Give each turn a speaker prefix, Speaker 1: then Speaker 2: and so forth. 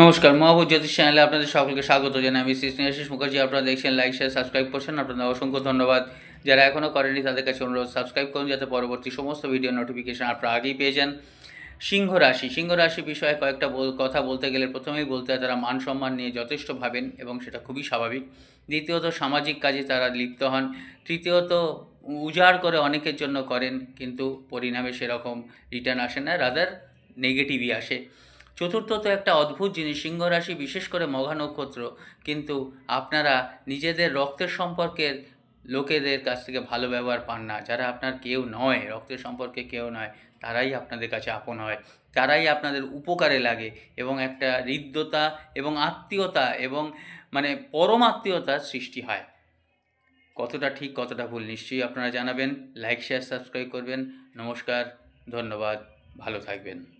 Speaker 1: নমস্কার, মহাভূত জ্যোতিষ চ্যানেলে আপনাদের সকলকে স্বাগত জানাই। আমি শ্রী স্নেহাশিস মুখার্জি। আপনারা দেখছেন, লাইক শেয়ার সাবস্ক্রাইব করছেন, আপনাদের অসংখ্য ধন্যবাদ। যারা এখনও করেনি তাদের কাছে অনুরোধ, সাবস্ক্রাইব করুন যাতে পরবর্তী সমস্ত ভিডিও নোটিফিকেশান আপনারা আগেই পেয়ে যান। সিংহ রাশি বিষয়ে কয়েকটা কথা বলতে গেলে প্রথমেই বলতে হয় তারা মান সম্মান নিয়ে যথেষ্ট ভাবেন এবং সেটা খুবই স্বাভাবিক। দ্বিতীয়ত সামাজিক কাজে তারা লিপ্ত হন। তৃতীয়ত উজাড় করে অনেকের জন্য করেন, কিন্তু পরিণামে সেরকম রিটার্ন আসে না, রাদার নেগেটিভই আসে। চতুর্থত একটা অদ্ভুত জিনিস, সিংহ রাশি বিশেষ করে মঘা নক্ষত্র, কিন্তু আপনারা নিজেদের রক্তের সম্পর্কের লোকেদের কাছ থেকে ভালো ব্যবহার পান না। যারা আপনার কেউ নয়, রক্তের সম্পর্কে কেউ নয়, তারাই আপনাদের কাছে আপন হয়, তারাই আপনাদের উপকারে লাগে এবং একটা হৃদ্যতা এবং আত্মীয়তা এবং পরম আত্মীয়তার সৃষ্টি হয়। কতটা ঠিক কতটা ভুল নিশ্চয়ই আপনারা জানাবেন। লাইক শেয়ার সাবস্ক্রাইব করবেন। নমস্কার, ধন্যবাদ, ভালো থাকবেন।